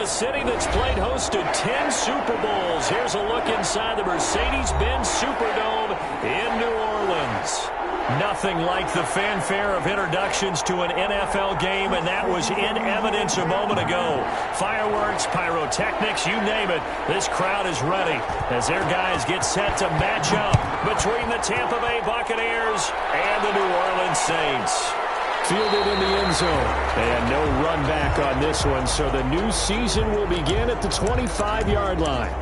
a city that's played host to 10 Super Bowls. Here's a look inside the Mercedes-Benz Superdome in New Orleans. Nothing like the fanfare of introductions to an NFL game, and that was in evidence a moment ago. Fireworks, pyrotechnics, you name it. This crowd is ready as their guys get set to match up between the Tampa Bay Buccaneers and the New Orleans Saints. Fielded in the end zone. And no run back on this one, so the new season will begin at the 25-yard line.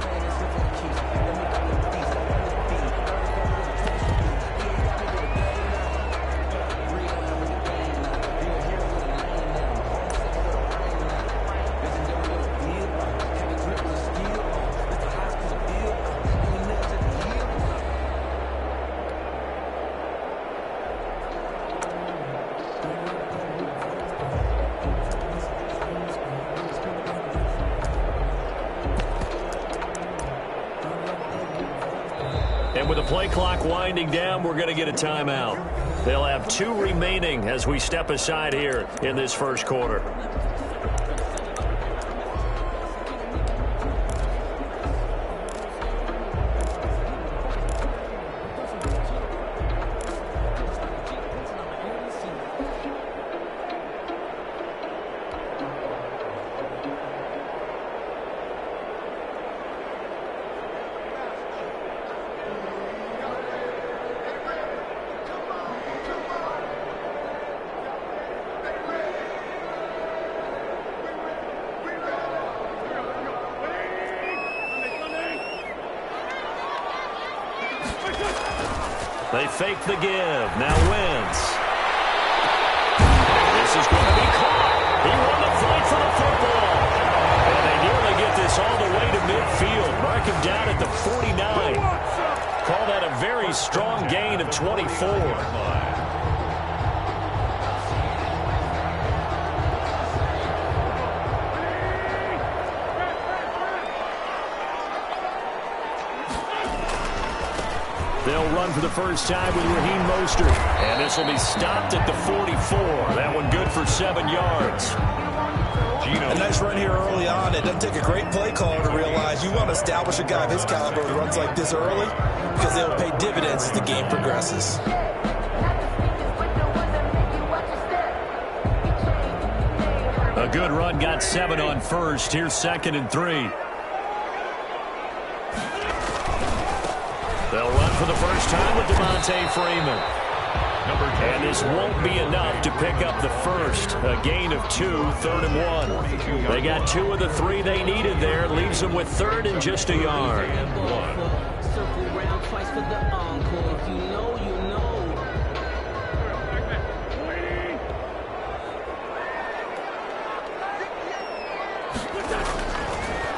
And with the play clock winding down, we're going to get a timeout. They'll have 2 remaining as we step aside here in this first quarter. They fake the give. Now Wentz. This is going to be caught. He won the fight for the football. And they nearly get this all the way to midfield. Mark him down at the 49. Call that a very strong gain of 24. They'll run for the first time with Raheem Mostert. And this will be stopped at the 44. That one good for 7 yards. A nice run here early on. It doesn't take a great play caller to realize you want to establish a guy of his caliber who runs like this early because they'll pay dividends as the game progresses. A good run got 7 on first. Here's 2nd and 3. They'll run for the first time with Devontae Freeman. And this won't be enough to pick up the first. A gain of 2, 3rd and 1. They got 2 of the 3 they needed there. Leaves them with 3rd and just a yard.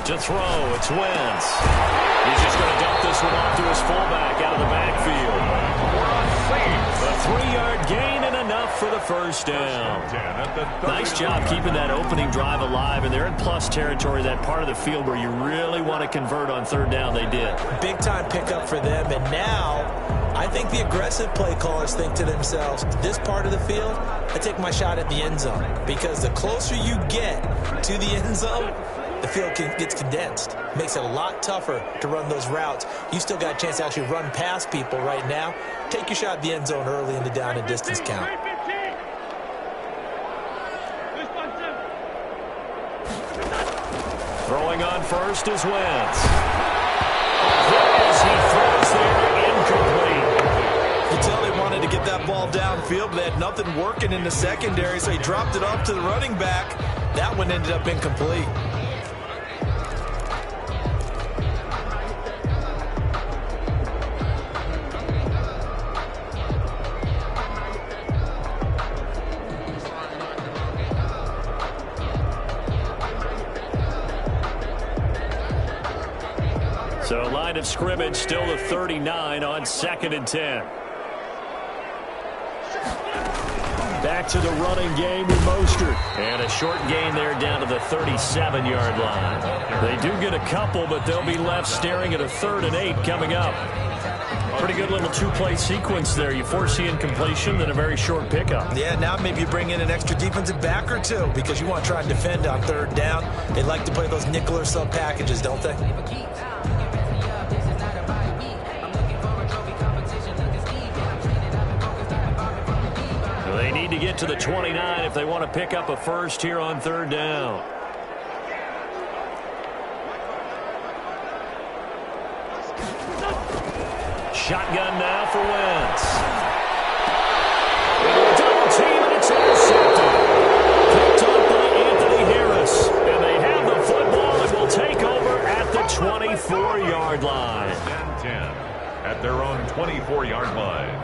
To throw, it's Wentz. He's just going to dump this one off to his fullback out of the backfield. A 3-yard gain and enough for the first down. Nice job keeping that opening drive alive, and they're in plus territory, that part of the field where you really want to convert on 3rd down. They did. Big-time pickup for them, and now I think the aggressive play callers think to themselves, this part of the field, I take my shot at the end zone, because the closer you get to the end zone, the field gets condensed. Makes it a lot tougher to run those routes. You still got a chance to actually run past people right now. Take your shot at the end zone early in the down and distance count. Throwing on first is Wentz. As he throws there, incomplete. You tell they wanted to get that ball downfield, but they had nothing working in the secondary, so he dropped it off to the running back. That one ended up incomplete. So line of scrimmage still the 39 on 2nd and 10. Back to the running game with Mostert. And a short gain there down to the 37-yard line. They do get a couple, but they'll be left staring at a 3rd and 8 coming up. Pretty good little two-play sequence there. You force the incompletion, then a very short pickup. Yeah, now maybe you bring in an extra defensive back or two because you want to try and defend on third down. They like to play those nickel or sub packages, don't they? They need to get to the 29 if they want to pick up a first here on third down. Shotgun now for Wentz. Double team, and it's intercepted. Picked up by Anthony Harris. And they have the football and will take over at the 24-yard line. 10-10 at their own 24-yard line.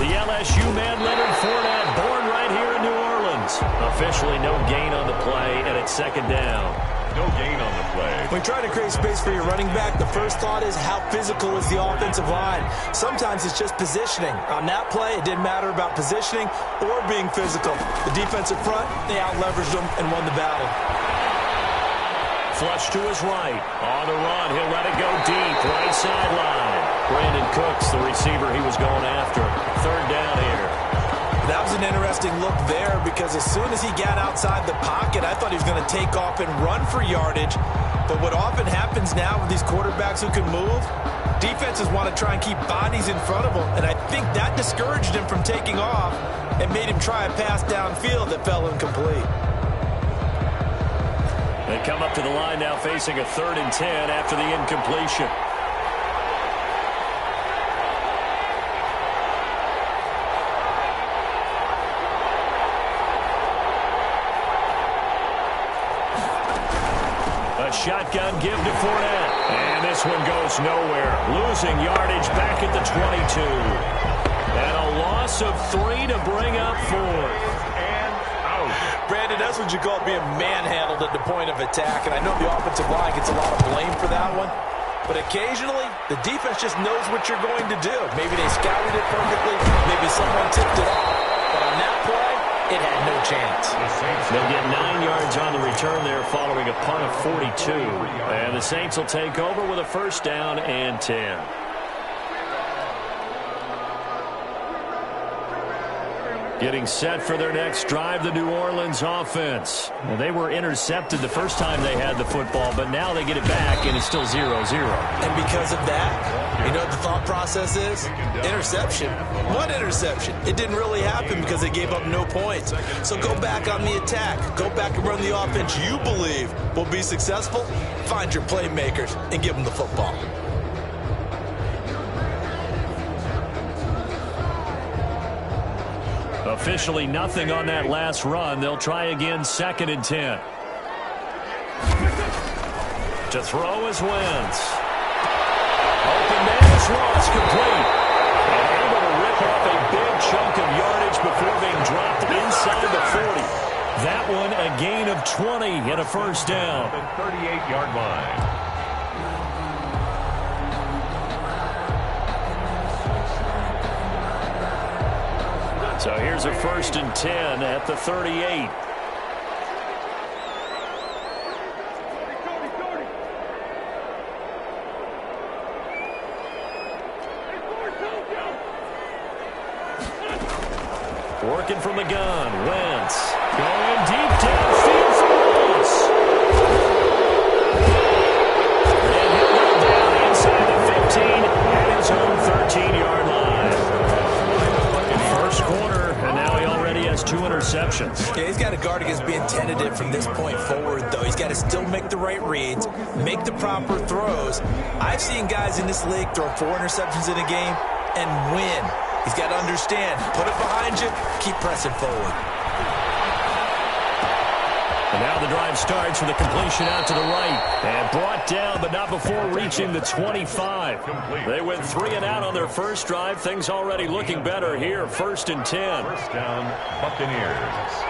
LSU man Leonard Fournette, born right here in New Orleans. Officially no gain on the play, and it's second down. No gain on the play. When you try to create space for your running back, the first thought is how physical is the offensive line. Sometimes it's just positioning. On that play, it didn't matter about positioning or being physical. The defensive front, they out-leveraged them and won the battle. Flush to his right. On the run, he'll let it go deep. Right sideline. Brandon Cooks, the receiver he was going after. Third down here. That was an interesting look there because as soon as he got outside the pocket, I thought he was going to take off and run for yardage. But what often happens now with these quarterbacks who can move, defenses want to try and keep bodies in front of them. And I think that discouraged him from taking off and made him try a pass downfield that fell incomplete. They come up to the line now facing a 3rd and 10 after the incompletion. A shotgun give to Fournette. And this one goes nowhere. Losing yardage back at the 22. And a loss of 3 to bring up 4. Brandon, that's what you call being manhandled at the point of attack. And I know the offensive line gets a lot of blame for that one. But occasionally, the defense just knows what you're going to do. Maybe they scouted it perfectly. Maybe someone tipped it off. But on that play, it had no chance. They'll get 9 yards on the return there following a punt of 42. And the Saints will take over with a first down and 10. Getting set for their next drive, the New Orleans offense. Well, they were intercepted the first time they had the football, but now they get it back, and it's still 0-0. And because of that, you know what the thought process is? Interception. What interception? It didn't really happen because they gave up no points. So go back on the attack. Go back and run the offense you believe will be successful. Find your playmakers and give them the football. Officially nothing on that last run. They'll try again, 2nd and 10. To throw is Wentz. Open man is lost, complete. And able to rip off a big chunk of yardage before being dropped inside the 40. That one a gain of 20 and a first down. The 38-yard line. So here's a 1st and 10 at the 38. Working from the gun, Wentz going deep downfield for Wentz. And he'll go down inside the 15 at his own 13-yard line. First quarter, and now he already has 2 interceptions. Yeah, he's got to guard against being tentative from this point forward, though. He's got to still make the right reads, make the proper throws. I've seen guys in this league throw 4 interceptions in a game and win. He's got to understand, put it behind you, keep pressing forward. And now the drive starts with a completion out to the right. And brought down, but not before reaching the 25. They went 3 and out on their first drive. Things already looking better here. 1st and 10. First down, Buccaneers.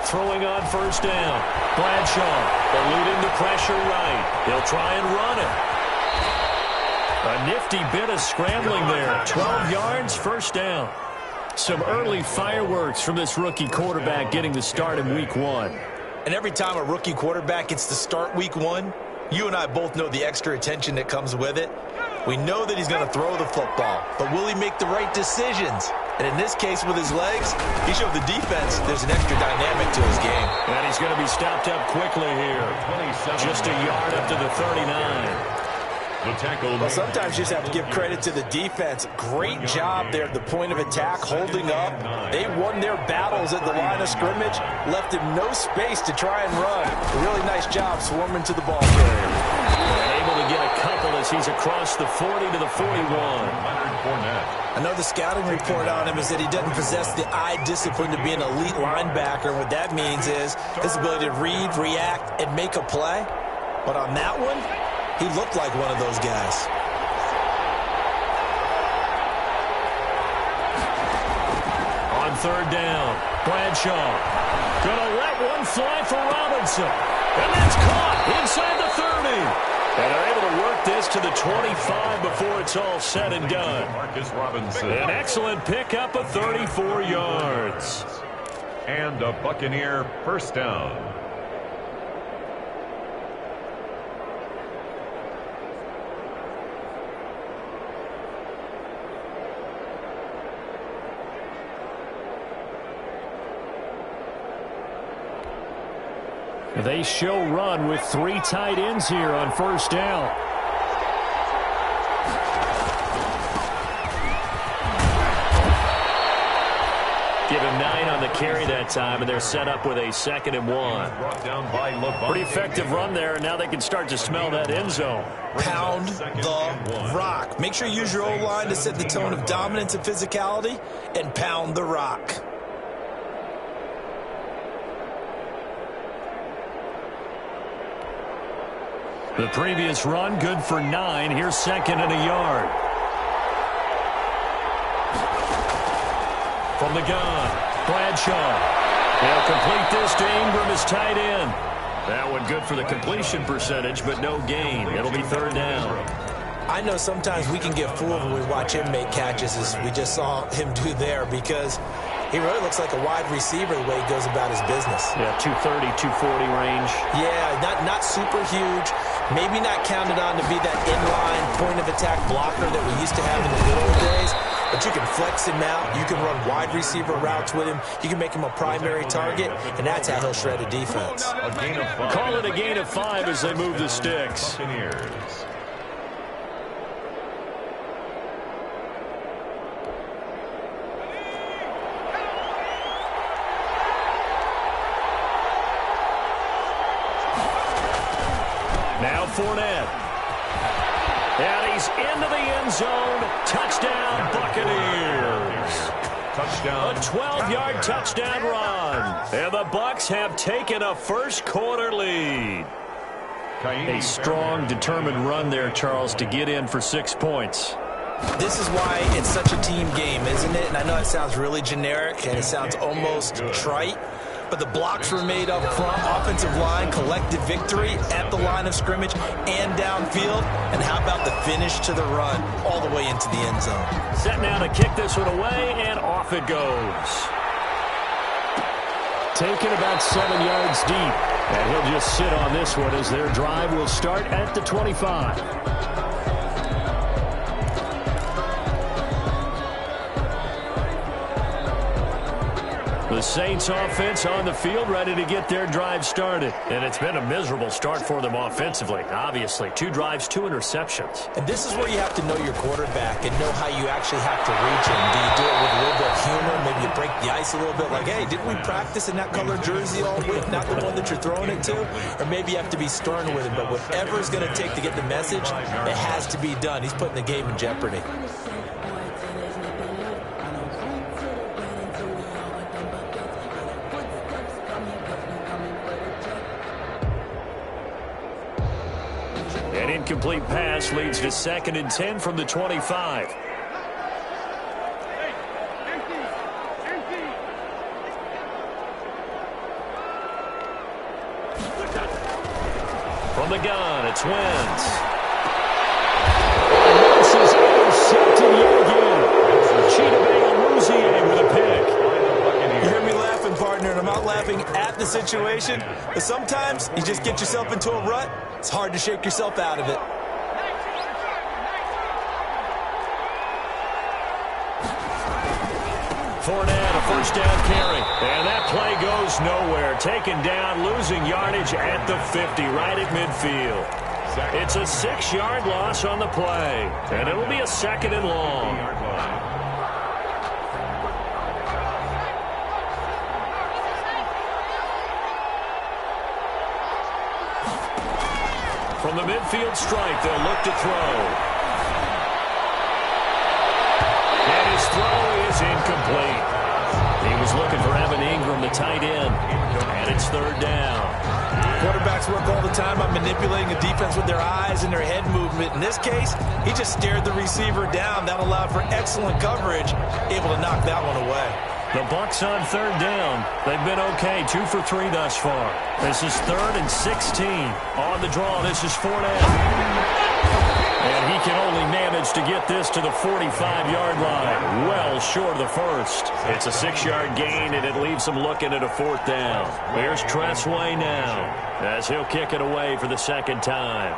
throwing on first down. Bradshaw will lead into pressure right. He'll try and run it. A nifty bit of scrambling there. 12 yards, first down. Some early fireworks from this rookie quarterback getting the start in week 1. And every time a rookie quarterback gets to start week 1, you and I both know the extra attention that comes with it. We know that he's going to throw the football, but will he make the right decisions? And in this case, with his legs, he showed the defense there's an extra dynamic to his game. And he's going to be stopped up quickly here. Just a yard up to the 39. Well, sometimes you just have to give credit to the defense. Great job there at the point of attack, holding up. They won their battles at the line of scrimmage, left him no space to try and run. A really nice job swarming to the ball carrier. And able to get a couple as he's across the 40 to the 41. I know the scouting report on him is that he doesn't possess the eye discipline to be an elite linebacker. What that means is his ability to read, react, and make a play. But on that one, he looked like one of those guys. On third down, Bradshaw gonna let one fly for Robinson. And that's caught inside the 30. And they're able to work this to the 25 before it's all said and done. Marcus Robinson. An excellent pickup of 34 yards. And a Buccaneer first down. They show run with 3 tight ends here on first down. Give him 9 on the carry that time, and they're set up with a 2nd and 1. Pretty effective run there, and now they can start to smell that end zone. Pound the rock. Make sure you use your O-line to set the tone of dominance and physicality, and pound the rock. The previous run, good for 9. Here's 2nd and a yard. From the gun, Bradshaw. They'll complete this to Ingram as tight end. That one good for the completion percentage, but no gain. It'll be 3rd down. I know sometimes we can get fooled when we watch him make catches, as we just saw him do there, because he really looks like a wide receiver the way he goes about his business. Yeah, 230, 240 range. Yeah, not super huge. Maybe not counted on to be that inline point-of-attack blocker that we used to have in the good old days. But you can flex him out. You can run wide receiver routes with him. You can make him a primary target, and that's how he'll shred a defense. Call it a gain of 5 as they move the sticks. Buccaneers. Now Fournette. And he's into the end zone. Touchdown, Buccaneers. Touchdown. A 12-yard touchdown run. And the Bucs have taken a first-quarter lead. A strong, determined run there, Charles, to get in for 6 points. This is why it's such a team game, isn't it? And I know it sounds really generic and it sounds almost trite, but the blocks were made up front. Offensive line, collective victory at the line of scrimmage and downfield. And how about the finish to the run all the way into the end zone? Set now to kick this one away, and off it goes. Taken about 7 yards deep. And he'll just sit on this one as their drive will start at the 25. The Saints offense on the field, ready to get their drive started. And it's been a miserable start for them offensively, obviously. 2 drives, 2 interceptions. And this is where you have to know your quarterback and know how you actually have to reach him. Do you do it with a little bit of humor? Maybe you break the ice a little bit, like, hey, didn't we practice in that color jersey all week, not the one that you're throwing it to? Or maybe you have to be stern with him. But whatever it's going to take to get the message, it has to be done. He's putting the game in jeopardy. An incomplete pass leads to 2nd and 10 from the 25. From the gun, it's Wentz. This is intercepted yet again. Cheetah with a pick. You hear me laughing, partner, and I'm not laughing at the situation. But sometimes you just get yourself into a rut. It's hard to shake yourself out of it. Fournette, a first down carry. And that play goes nowhere. Taken down, losing yardage at the 50, right at midfield. It's a 6-yard loss on the play. And it'll be a 2nd and long. From the midfield stripe, they'll look to throw. And his throw is incomplete. He was looking for Evan Ingram, the tight end. And it's 3rd down. Quarterbacks work all the time on manipulating a defense with their eyes and their head movement. In this case, he just stared the receiver down. That allowed for excellent coverage, able to knock that one away. The Bucs on 3rd down. They've been okay, 2 for 3 thus far. This is 3rd and 16. On the draw, this is Fournette. And he can only manage to get this to the 45-yard line. Well short of the first. It's a 6-yard gain, and it leaves him looking at a 4th down. Here's Tressway now, as he'll kick it away for the 2nd time.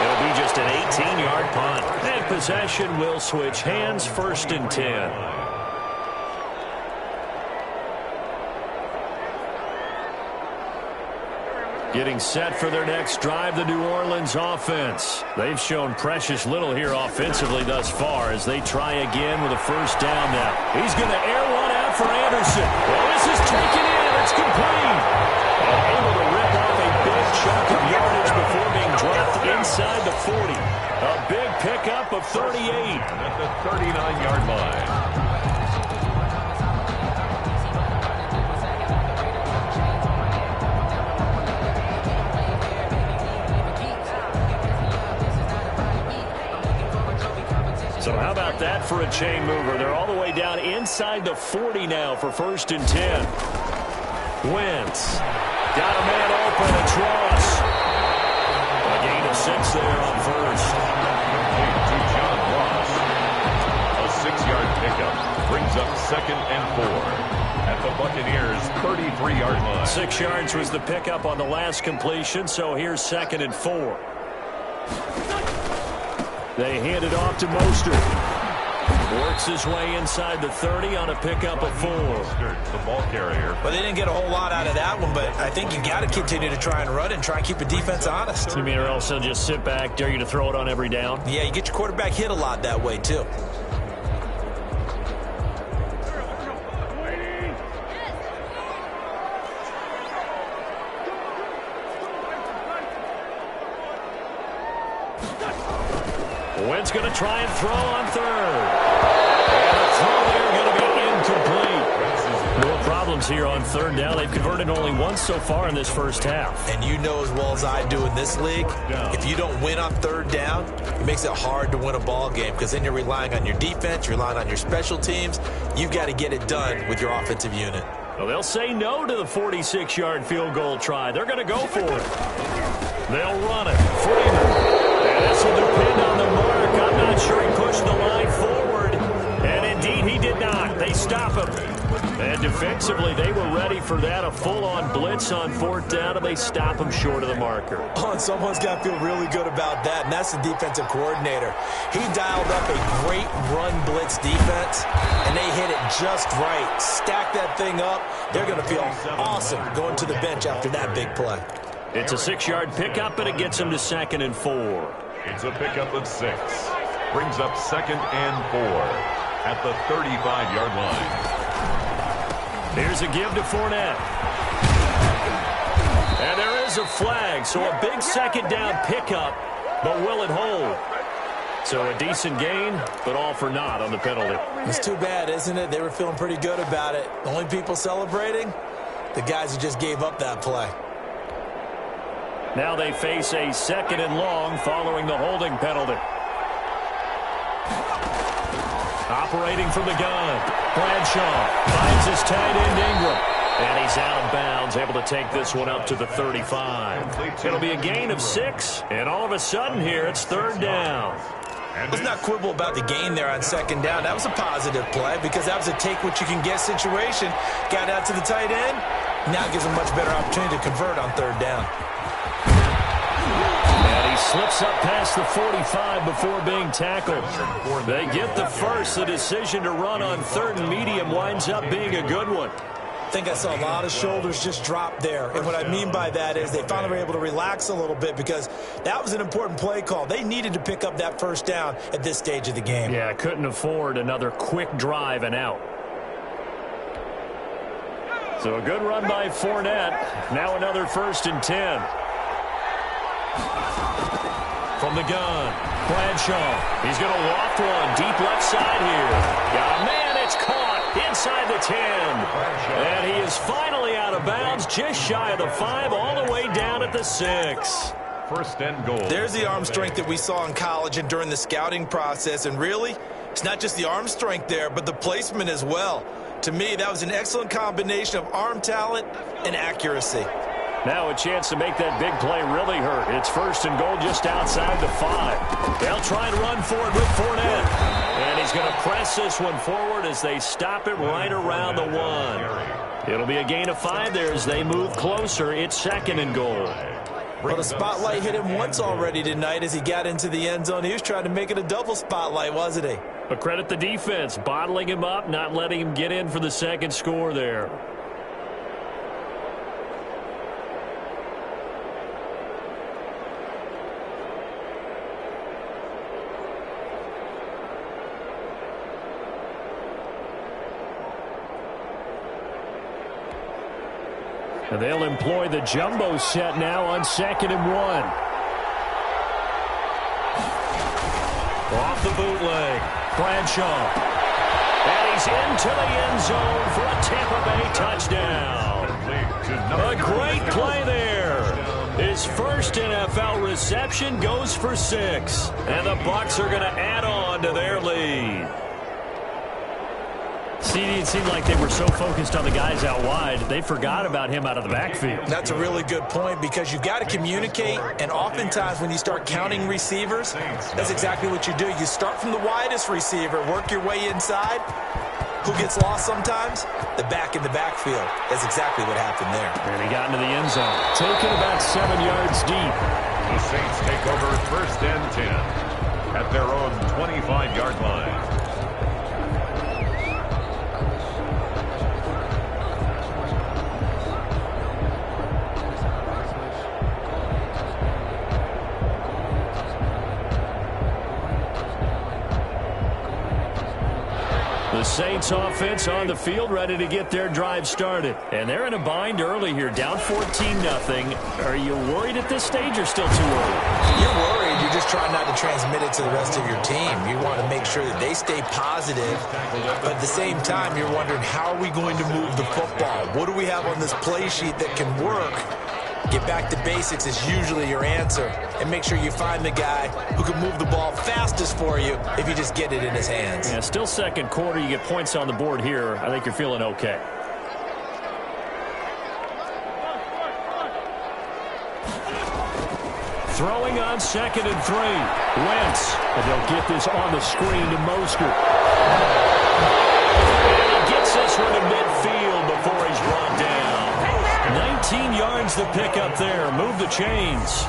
It'll be just an 18-yard punt. And possession will switch hands, 1st and 10. Getting set for their next drive, the New Orleans offense. They've shown precious little here offensively thus far as they try again with a 1st down now. He's going to air one out for Anderson. Well, this is taken in. It's complete. And able to rip off a big chunk of yardage before being dropped inside the 40. A big pickup of 38. At the 39-yard line. So how about that for a chain mover? They're all the way down inside the 40 now for 1st and 10. Wentz got a man open. It's Ross. A gain of 6 there on 1st. To John Ross. A 6-yard pickup brings up 2nd and 4 at the Buccaneers' 33-yard line. 6 yards was the pickup on the last completion, so here's 2nd and 4. They hand it off to Mostert. Works his way inside the 30 on a pickup of 4. The ball carrier. Well, they didn't get a whole lot out of that one, but I think you got to continue to try and run and try and keep the defense honest. You mean or else they'll just sit back, dare you to throw it on every down? Yeah, you get your quarterback hit a lot that way, too. Wentz going to try and throw on 3rd. And the throw there going to be incomplete. No problems here on 3rd down. They've converted only once so far in this 1st half. And you know as well as I do in this league, if you don't win on 3rd down, it makes it hard to win a ball game because then you're relying on your defense, you're relying on your special teams. You've got to get it done with your offensive unit. Well, they'll say no to the 46-yard field goal try. They're going to go for it. They'll run it. Freeman. And this will depend on the mark. I'm not sure he pushed the line forward. And indeed, he did not. They stop him. And defensively, they were ready for that. A full-on blitz on 4th down, and they stop him short of the marker. Oh, and someone's got to feel really good about that, and that's the defensive coordinator. He dialed up a great run blitz defense, and they hit it just right. Stack that thing up. They're going to feel awesome going to the bench after that big play. It's a 6-yard pickup, and it gets him to 2nd and 4. It's a pickup of 6. Brings up 2nd and 4 at the 35-yard line. Here's a give to Fournette. And there is a flag, so a big 2nd down pickup, but will it hold? So a decent gain, but all for naught on the penalty. It's too bad, isn't it? They were feeling pretty good about it. The only people celebrating, the guys who just gave up that play. Now they face a 2nd and long following the holding penalty. Operating from the gun. Bradshaw finds his tight end Ingram. And he's out of bounds, able to take this one up to the 35. It'll be a gain of 6, and all of a sudden here, it's 3rd down. Let's not quibble about the gain there on 2nd down. That was a positive play because that was a take-what-you-can-get situation. Got out to the tight end. Now gives him much better opportunity to convert on 3rd down. And he slips up past the 45 before being tackled. They get the first. The decision to run on 3rd and medium winds up being a good one. I think I saw a lot of shoulders just drop there. And what I mean by that is they finally were able to relax a little bit because that was an important play call. They needed to pick up that 1st down at this stage of the game. Yeah, couldn't afford another quick drive and out. So a good run by Fournette. Now another 1st and 10. From the gun, Bradshaw. He's going to loft one deep left side here. Yeah, man, it's caught inside the 10. And he is finally out of bounds, just shy of the 5, all the way down at the 6. 1st and goal. There's the arm strength that we saw in college and during the scouting process. And really, it's not just the arm strength there, but the placement as well. To me, that was an excellent combination of arm talent and accuracy. Now a chance to make that big play really hurt. It's 1st and goal just outside the 5. They'll try and run for it with Fournette. And he's going to press this one forward as they stop it right around the 1. It'll be a gain of 5 there as they move closer. It's 2nd and goal. Well, the spotlight hit him once already tonight as he got into the end zone. He was trying to make it a double spotlight, wasn't he? But credit the defense, bottling him up, not letting him get in for the 2nd score there. And they'll employ the jumbo set now on 2nd and 1. Off the bootleg, Bradshaw. And he's into the end zone for a Tampa Bay touchdown. A great play there. His 1st NFL reception goes for 6. And the Bucs are going to add on to their lead. It seemed like they were so focused on the guys out wide, they forgot about him out of the backfield. That's a really good point because you've got to communicate, and oftentimes when you start counting receivers, that's exactly what you do. You start from the widest receiver, work your way inside. Who gets lost sometimes? The back in the backfield. That's exactly what happened there. And he got into the end zone, taken about 7 yards deep. The Saints take over 1st and 10 at their own 25-yard line. The Saints offense on the field ready to get their drive started. And they're in a bind early here, down 14-0. Are you worried at this stage or still too early? You're worried. You're just trying not to transmit it to the rest of your team. You want to make sure that they stay positive. But at the same time, you're wondering, how are we going to move the football? What do we have on this play sheet that can work? Get back to basics is usually your answer. And make sure you find the guy who can move the ball fastest for you if you just get it in his hands. Yeah, still 2nd quarter. You get points on the board here. I think you're feeling okay. Throwing on 2nd and 3. Wentz. And they'll get this on the screen to Mostert. And he gets this one to midfield before he's brought down. 19 yards to pick up there. Move the chains.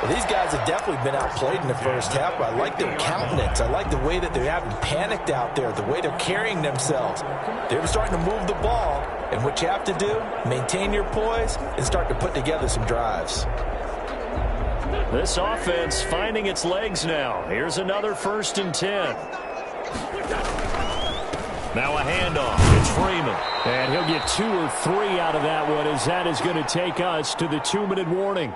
Well, these guys have definitely been outplayed in the 1st half, but I like their countenance. I like the way that they haven't panicked out there, the way they're carrying themselves. They're starting to move the ball, and what you have to do, maintain your poise and start to put together some drives. This offense finding its legs now. Here's another 1st and 10. Now a handoff. It's Freeman. And he'll get 2 or 3 out of that one as that is going to take us to the 2-minute warning.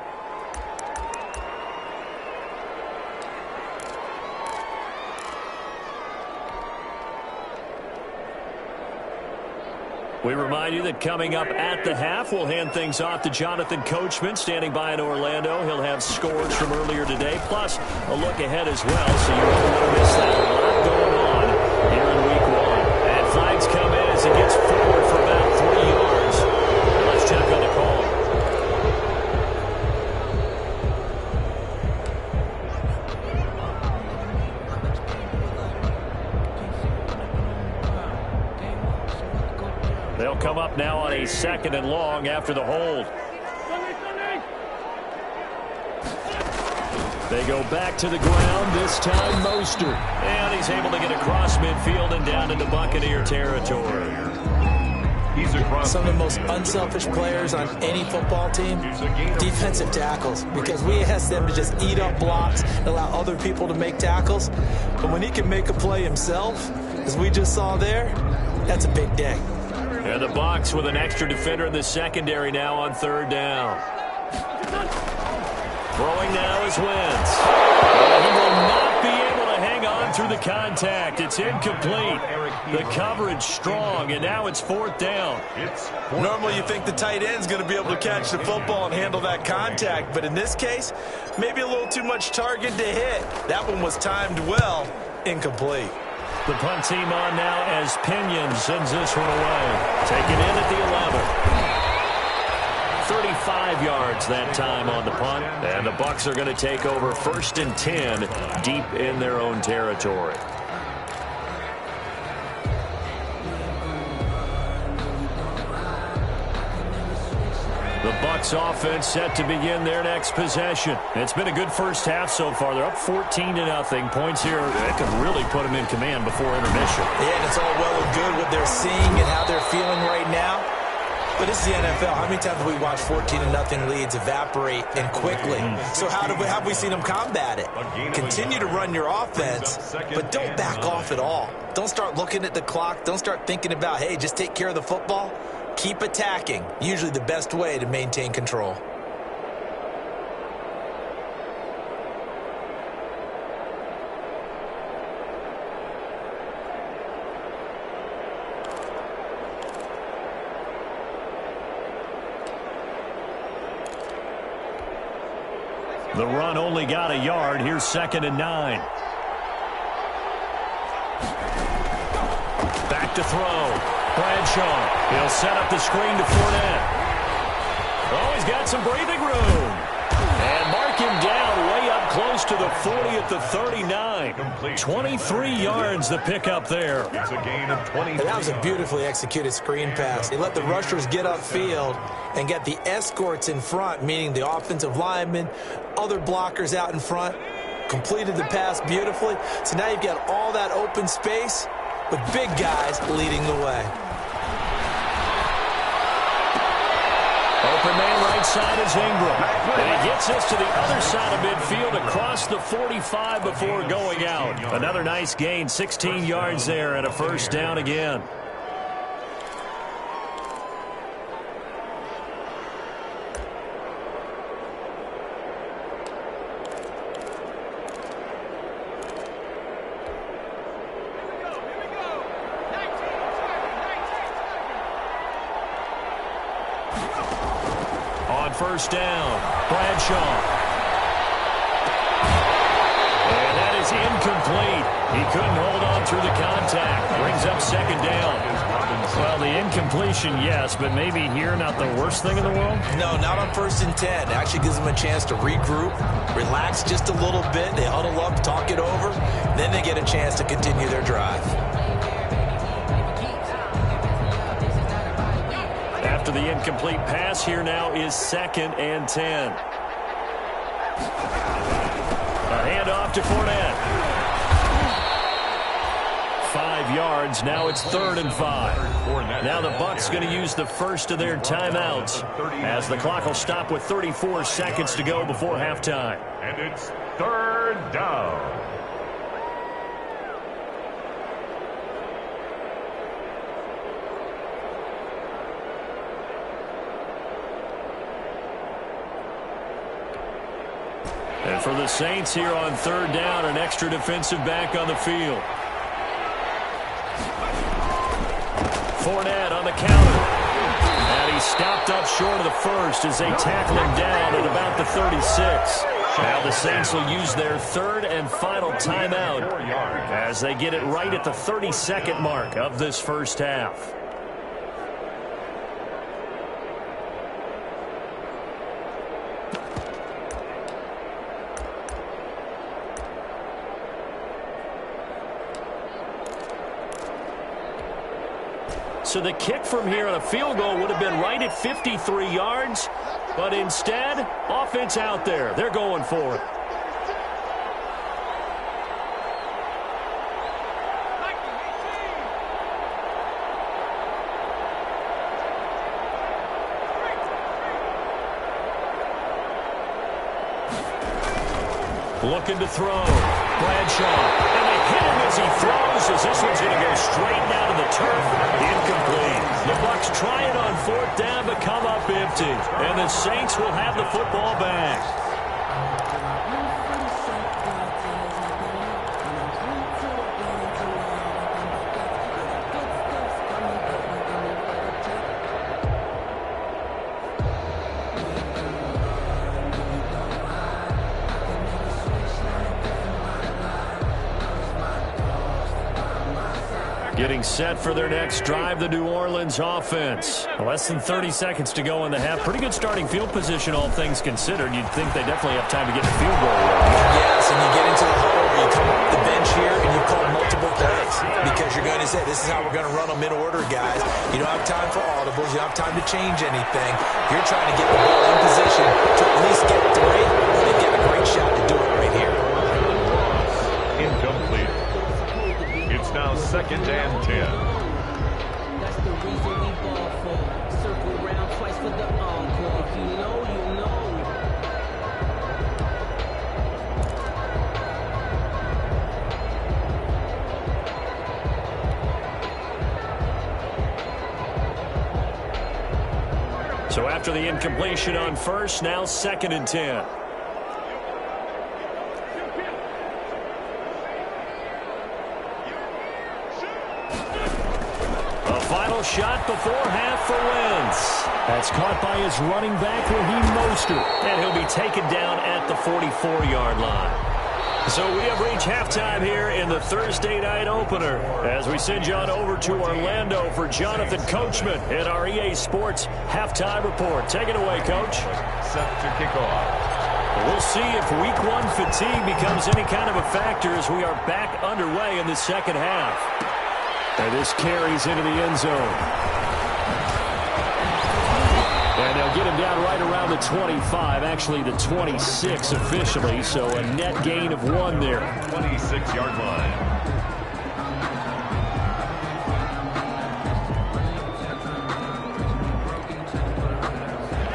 We remind you that coming up at the half, we'll hand things off to Jonathan Coachman, standing by in Orlando. He'll have scores from earlier today, plus a look ahead as well, so you won't want to miss that. A lot going on here in week 1. And flags come in as he gets forward for about 3 yards. And let's check on the call. They'll come up now on a 2nd and long after the hold. They go back to the ground, this time Mostert. And he's able to get across midfield and down into Buccaneer territory. He's across. Some of the most unselfish players on any football team, defensive tackles, because we ask them to just eat up blocks and allow other people to make tackles. But when he can make a play himself, as we just saw there, that's a big day. And the Bucs with an extra defender in the secondary now on 3rd down. Throwing now is Wentz. He will not be able to hang on through the contact. It's incomplete. The coverage strong, and now it's 4th down. Normally you think the tight end's going to be able to catch the football and handle that contact, but in this case, maybe a little too much target to hit. That one was timed well, incomplete. The punt team on now as Pinion sends this one away. Taken in at the 11. 35 yards that time on the punt. And the Bucs are going to take over 1st and 10 deep in their own territory. The Bucs offense set to begin their next possession. It's been a good first half so far. They're up 14-0. Points here that could really put them in command before intermission. Yeah, and it's all well and good what they're seeing and how they're feeling right now. But this is the NFL. How many times have we watched 14-0 leads evaporate and quickly? So how have we seen them combat it? Continue to run your offense, but don't back off at all. Don't start looking at the clock. Don't start thinking about, hey, just take care of the football. Keep attacking. Usually the best way to maintain control. The run only got a yard. Here's 2nd and 9. Back to throw. Bradshaw. He'll set up the screen to Fournette. Oh, he's got some breathing room. And mark him down way up close to the 40 at the 39. 23 yards the pickup there. It's a gain of 20. That was a beautifully executed screen pass. They let the rushers get upfield and get the escorts in front, meaning the offensive linemen, other blockers out in front, completed the pass beautifully. So now you've got all that open space with big guys leading the way. Open man right side is Ingram. And he gets us to the other side of midfield across the 45 before going out. Another nice gain, 16 yards there and a 1st down again. On 1st down, Bradshaw. And that is incomplete. He couldn't hold on through the contact. Brings up 2nd down. Well, the incompletion, yes, but maybe here not the worst thing in the world? No, not on 1st and 10. It actually gives them a chance to regroup, relax just a little bit. They huddle up, talk it over. Then they get a chance to continue their drive. After the incomplete pass, here now is 2nd and 10. A handoff to Fournette. 5 yards. Now it's 3rd and 5. Now the Bucs going to use the first of their timeouts as the clock will stop with 34 seconds to go before halftime. And it's 3rd down. And for the Saints here on 3rd down, an extra defensive back on the field. Fournette on the counter. And he stopped up short of the first as they tackle him down at about the 36. Now the Saints will use their third and final timeout as they get it right at the 32nd mark of this first half. So the kick from here on a field goal would have been right at 53 yards, but instead, offense out there. They're going for it. Looking to throw. Bradshaw. And they hit him as he throws, as this one's going to go straight down to the turf. Incomplete. The Bucs try it on fourth down, but come up empty. And the Saints will have the football back. Getting set for their next drive, the New Orleans offense. Less than 30 seconds to go in the half. Pretty good starting field position, all things considered. You'd think they definitely have time to get the field goal. Yes, and you get into the huddle, you come off the bench here, and you call multiple plays because you're going to say, this is how we're going to run them in order, guys. You don't have time for audibles. You don't have time to change anything. You're trying to get the ball in position to at least get 3 and get a great shot to do it right here. Incomplete. It's now 2nd and 10. That's the reason we ball for. Circle around twice for the encore. If you know, you know. So after the incompletion on first, now 2nd and 10. Shot before half for Wentz. That's caught by his running back, Raheem Mostert. And he'll be taken down at the 44-yard line. So we have reached halftime here in the Thursday night opener as we send you on over to Orlando for Jonathan Coachman in our EA Sports halftime report. Take it away, Coach. Set to kick off. We'll see if week 1 fatigue becomes any kind of a factor as we are back underway in the second half. And this carries into the end zone. And they'll get him down right around the 25, actually the 26 officially, so a net gain of 1 there. 26-yard line.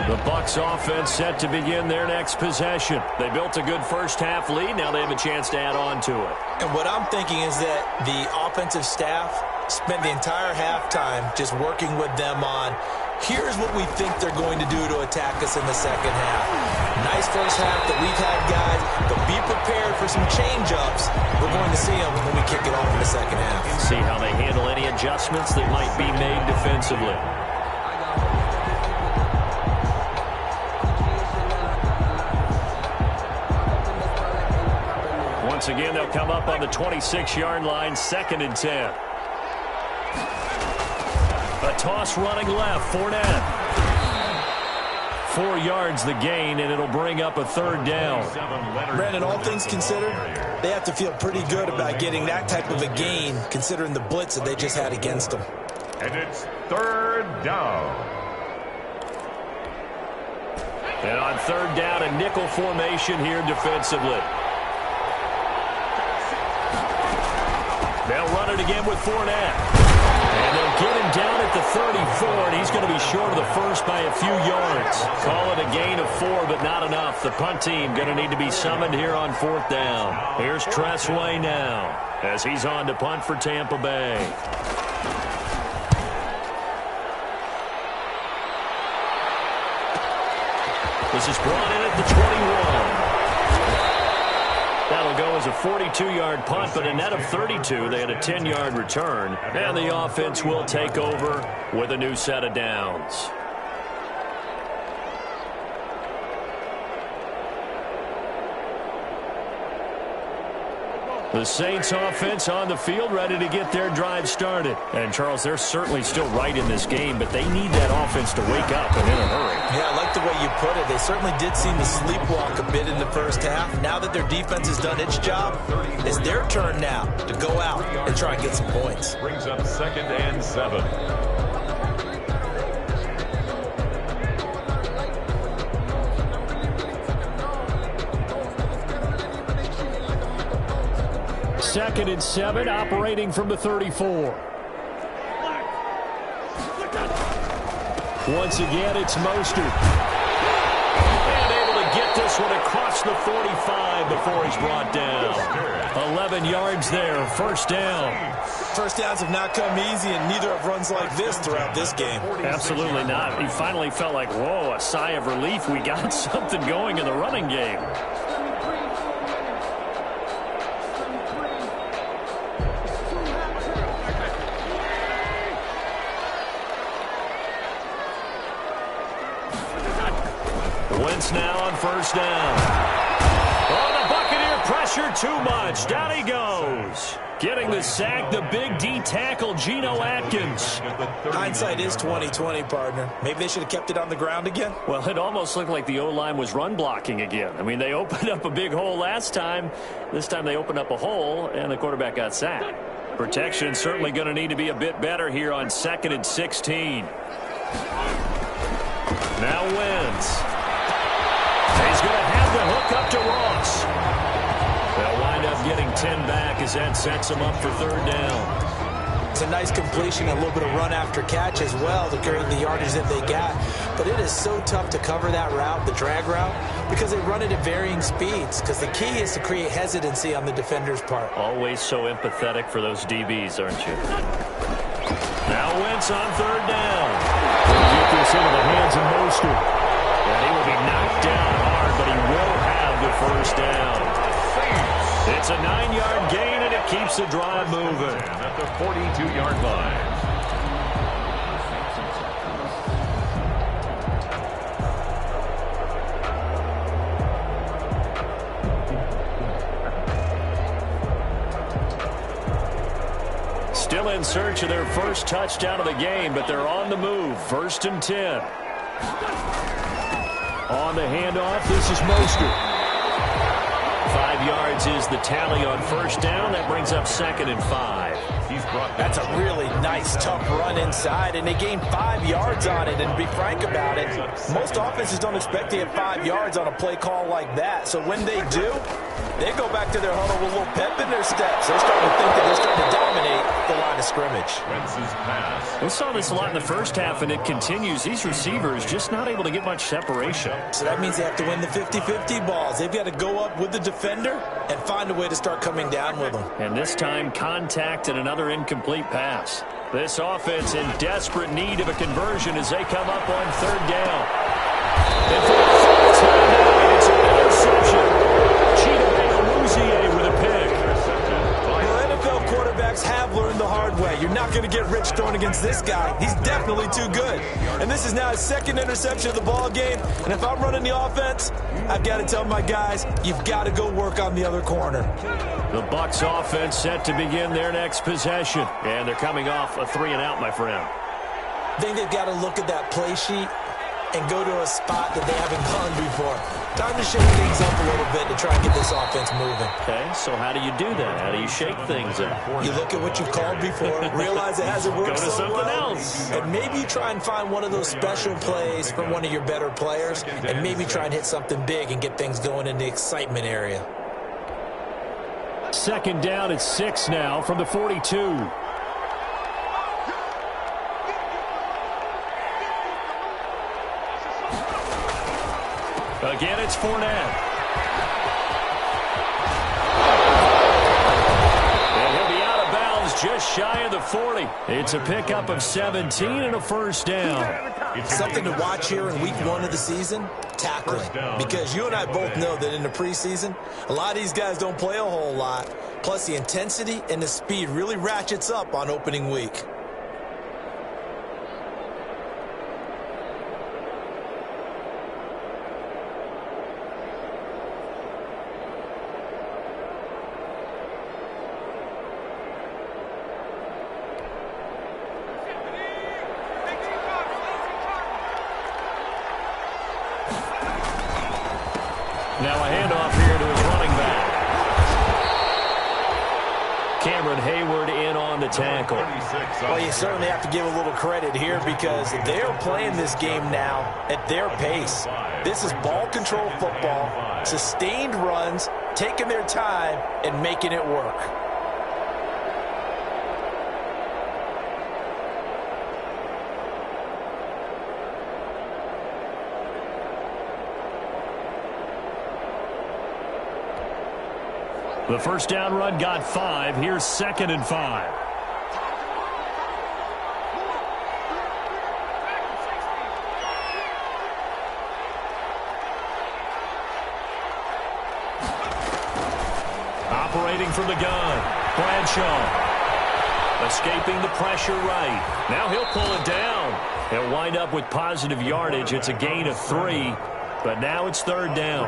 The Bucs offense set to begin their next possession. They built a good first half lead. Now they have a chance to add on to it. And what I'm thinking is that the offensive staff spent the entire halftime just working with them on, here's what we think they're going to do to attack us in the second half. Nice first half that we've had, guys, but be prepared for some change-ups. We're going to see them when we kick it off in the second half. See how they handle any adjustments that might be made defensively. Once again, they'll come up on the 26-yard line, 2nd and 10. A toss running left, Fournette. 4 yards the gain, and it'll bring up a 3rd down. Brandon, all things considered, they have to feel pretty good about getting that type of a gain, considering the blitz that they just had against them. And it's 3rd down. And on 3rd down, a nickel formation here defensively. They'll run it again with Fournette. And they'll get him down at the 34, and he's going to be short of the first by a few yards. Call it a gain of 4, but not enough. The punt team going to need to be summoned here on 4th down. Here's Tressway now as he's on to punt for Tampa Bay. This is brought in at the 21. That'll go as a 42-yard punt, but a net of 32. They had a 10-yard return, and the offense will take over with a new set of downs. The Saints offense on the field, ready to get their drive started. And, Charles, they're certainly still right in this game, but they need that offense to wake up and in a hurry. Yeah, I like the way you put it. They certainly did seem to sleepwalk a bit in the first half. Now that their defense has done its job, it's their turn now to go out and try and get some points. Brings up 2nd and 7. Second and 7, operating from the 34. Once again, it's Mostert. And able to get this one across the 45 before he's brought down. 11 yards there, first down. First downs have not come easy, and neither have runs like this throughout this game. Absolutely not. He finally felt like, whoa, a sigh of relief. We got something going in the running game. Wentz now on first down. Oh, the Buccaneer pressure too much. Down he goes. Getting the sack, the big D tackle, Geno Atkins. Hindsight is 20/20, partner. Maybe they should have kept it on the ground again. Well, it almost looked like the O-line was run blocking again. I mean, they opened up a big hole last time. This time they opened up a hole, and the quarterback got sacked. Protection certainly going to need to be a bit better here on 2nd and 16. Now Wentz. He's going to have the hook up to Ross. They'll wind up getting 10 back as that sets him up for 3rd down. It's a nice completion, a little bit of run after catch as well to carry the yardage that they got. But it is so tough to cover that route, the drag route, because they run it at varying speeds. Because the key is to create hesitancy on the defender's part. Always so empathetic for those DBs, aren't you? Now Wentz on 3rd down. Get this into the hands of Mostert. And he will be knocked down hard, but he will have the first down. It's a 9-yard gain, and it keeps the drive moving. At the 42-yard line. Still in search of their first touchdown of the game, but they're on the move. 1st and 10. On the handoff, this is Mostert. 5 yards is the tally on first down. That brings up 2nd and 5. That's a really nice, tough run inside, and they gained 5 yards on it. And to be frank about it, most offenses don't expect to get 5 yards on a play call like that. So when they do, they go back to their huddle with a little pep in their steps. They're starting to think that they're starting to dominate the line of scrimmage. Wentz's pass. We saw this a lot in the first half, and it continues. These receivers just not able to get much separation. So that means they have to win the 50-50 balls. They've got to go up with the defender and find a way to start coming down with them. And this time, contact and another incomplete pass. This offense in desperate need of a conversion as they come up on 3rd down. And for the first time now, it's an interception. With a pick. Well, NFL quarterbacks have learned the hard way. You're not going to get rich throwing against this guy. He's definitely too good. And this is now his 2nd interception of the ball game. And if I'm running the offense, I've got to tell my guys, you've got to go work on the other corner. The Bucs offense set to begin their next possession. And they're coming off a 3-and-out, my friend. I think they've got to look at that play sheet and go to a spot that they haven't gone before. Time to shake things up a little bit to try and get this offense moving. Okay, so how do you do that? How do you shake things up? You look at what you've called before, realize it hasn't worked Go to so something well, else. and maybe try and find one of those special plays from one of your better players, and maybe try and hit something big and get things going in the excitement area. 2nd down at 6 now from the 42. Again, it's Fournette. And he'll be out of bounds just shy of the 40. It's a pickup of 17 and a first down. Something to watch here in week 1 of the season, tackling. Because you and I both know that in the preseason, a lot of these guys don't play a whole lot. Plus, the intensity and the speed really ratchets up on opening week. Cameron Hayward in on the tackle. Well, you certainly have to give a little credit here because they're playing this game now at their pace. This is ball control football, sustained runs, taking their time, and making it work. The first down run got 5. Here's 2nd and 5. Operating from the gun, Bradshaw. Escaping the pressure right. Now he'll pull it down. He'll wind up with positive yardage. It's a gain of 3. But now it's 3rd down.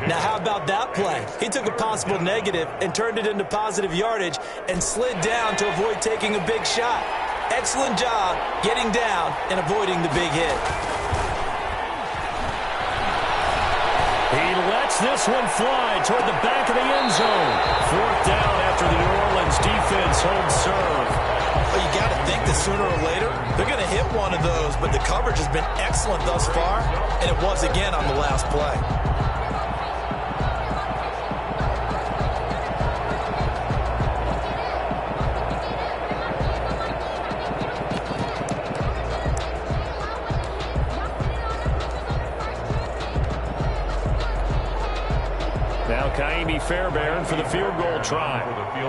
Now how about that play? He took a possible negative and turned it into positive yardage and slid down to avoid taking a big shot. Excellent job getting down and avoiding the big hit. He lets this one fly toward the back of the end zone. 4th down after the New Orleans defense holds serve. Well, you got to think that sooner or later they're going to hit one of those, but the coverage has been excellent thus far, and it was again on the last play. Now Kaimi Fairbairn for the field goal try.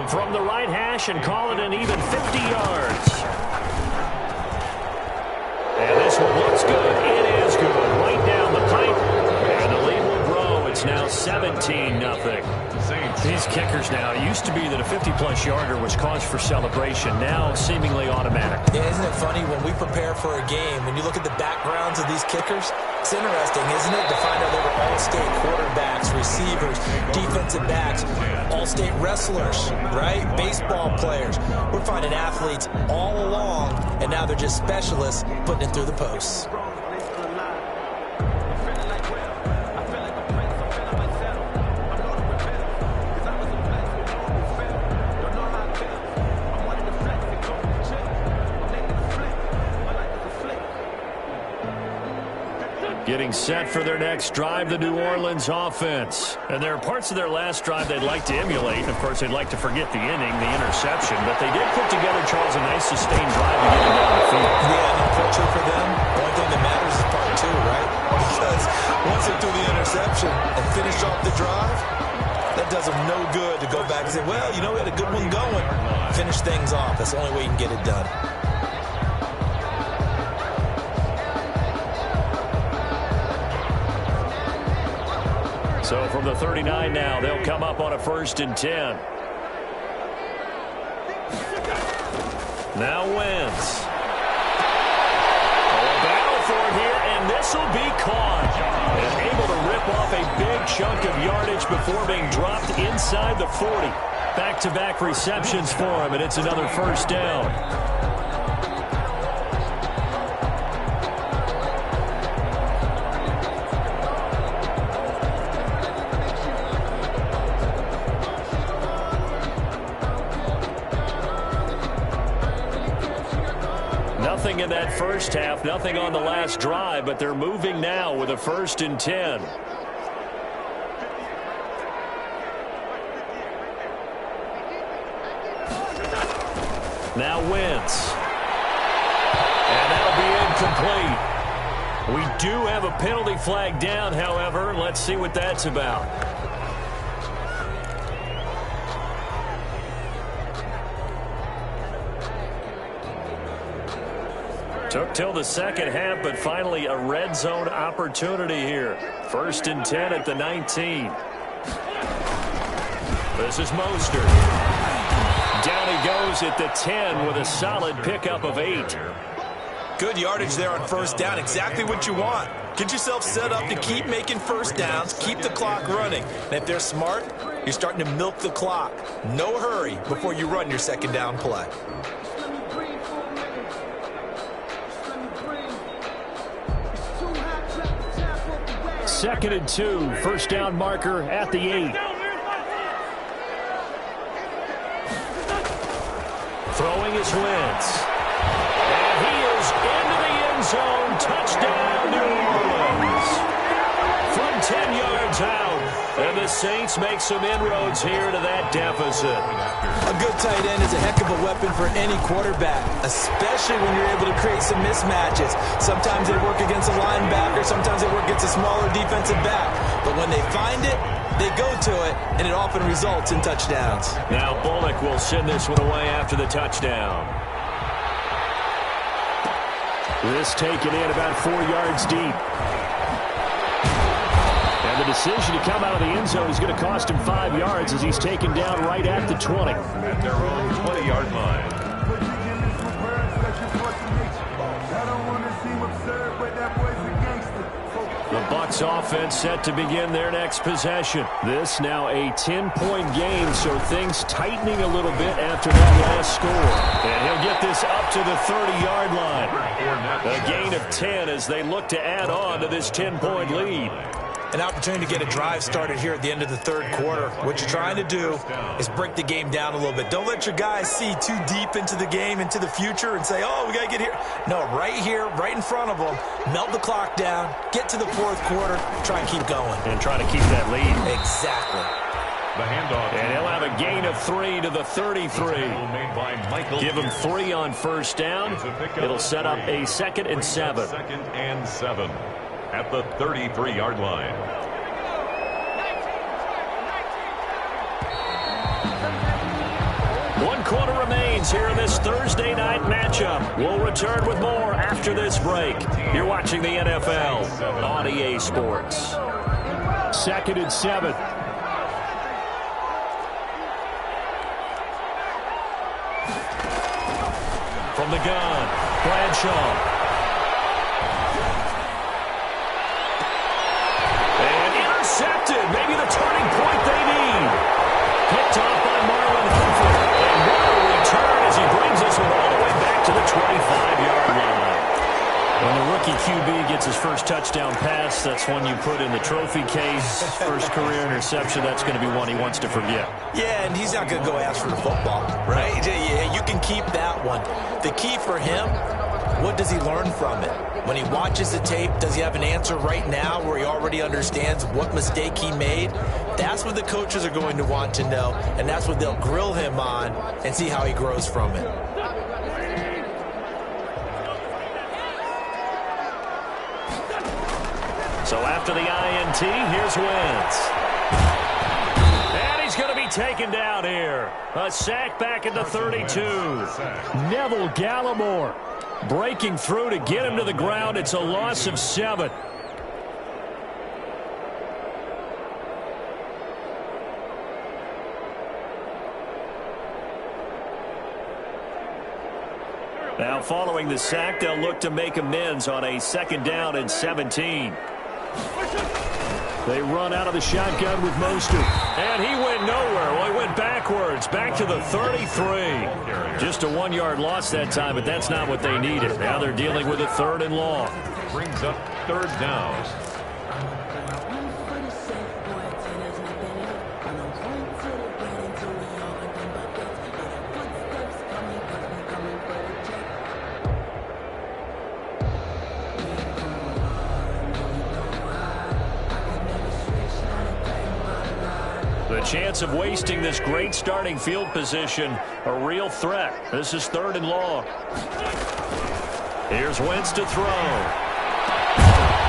From the right hash and call it an even 50 yards. And this one looks good. It is good. Right down the pipe. And the lead will grow. It's now 17-0. These kickers now, it used to be that a 50-plus yarder was cause for celebration. Now seemingly automatic. Yeah, isn't it funny when we prepare for a game, when you look at the backgrounds of these kickers, it's interesting, isn't it, to find out they were all-state quarterbacks, receivers, defensive backs, all-state wrestlers, right? Baseball players. We're finding athletes all along, and now they're just specialists putting it through the posts. Getting set for their next drive, the New Orleans offense. And there are parts of their last drive they'd like to emulate. Of course, they'd like to forget the inning, the interception. But they did put together, Charles, a nice sustained drive to get them down the field. Yeah, and unfortunately for them, the only thing that matters is part 2, right? Because once they threw the interception and finished off the drive, that does them no good to go back and say, well, you know, we had a good one going. Finish things off. That's the only way you can get it done. So from the 39 now, they'll come up on a 1st and 10. Now Wentz. A battle for it here, and this will be caught. And able to rip off a big chunk of yardage before being dropped inside the 40. Back-to-back receptions for him, and it's another 1st down. Nothing in that first half, nothing on the last drive, but they're moving now with a 1st and 10. Now Wentz. And that'll be incomplete. We do have a penalty flag down, however. Let's see what that's about. Took till the second half, but finally a red zone opportunity here. 1st and 10 at the 19. This is Mostert. Down he goes at the 10 with a solid pickup of 8. Good yardage there on 1st down. Exactly what you want. Get yourself set up to keep making 1st downs, keep the clock running. And if they're smart, you're starting to milk the clock. No hurry before you run your 2nd down play. 2nd and 2, 1st down marker at the 8. Throwing his Wentz. And he is into the end zone. Touchdown, New Orleans. From 10 yards out. And the Saints make some inroads here to that deficit. A good tight end is a heck of a weapon for any quarterback, especially when you're able to create some mismatches. Sometimes they work against a linebacker. Sometimes they work against a smaller defensive back. But when they find it, they go to it, and it often results in touchdowns. Now Bullock will send this one away after the touchdown. This taken in about 4 yards deep. And the decision to come out of the end zone is going to cost him 5 yards as he's taken down right at the 20. At their own 20-yard line. The Bucs offense set to begin their next possession. This now a 10-point game, so things tightening a little bit after that last score. And he'll get this up to the 30-yard line. A gain of 10 as they look to add on to this 10-point lead. An opportunity to get a drive started here at the end of the third quarter. What you're trying to do is break the game down a little bit. Don't let your guys see too deep into the game, into the future, and say, oh, we got to get here. No, right here, right in front of them, melt the clock down, get to the fourth quarter, try and keep going. And try to keep that lead. Exactly. The handoff. And he'll have a gain of 3 to the 33. Give him 3 on first down. It'll set up a 2nd and 7. 2nd and 7 at the 33-yard line. One quarter remains here in this Thursday night matchup. We'll return with more after this break. You're watching the NFL on EA Sports. 2nd and 7. From the gun, Bradshaw. Intercepted, maybe the turning point they need. Picked off by Marlon Humphrey. And what a return as he brings this one all the way back to the 25-yard line. When the rookie QB gets his first touchdown pass, that's one you put in the trophy case. First career interception, that's going to be one he wants to forget. Yeah, and he's not going to go ask for the football, right? Yeah, you can keep that one. The key for him, what does he learn from it? When he watches the tape, does he have an answer right now where he already understands what mistake he made? That's what the coaches are going to want to know, and that's what they'll grill him on and see how he grows from it. So after the INT, here's Wentz. And he's going to be taken down here. A sack back at the 32. Neville Gallimore breaking through to get him to the ground. It's a loss of 7. Now following the sack, they'll look to make amends on a 2nd down and 17. They run out of the shotgun with Mostert. And he went nowhere. Well, he went backwards, back to the 33. Just a 1-yard loss that time, but that's not what they needed. Now they're dealing with a 3rd and long. Brings up 3rd down. The chance of wasting this great starting field position, a real threat. This is 3rd and long. Here's Wentz to throw.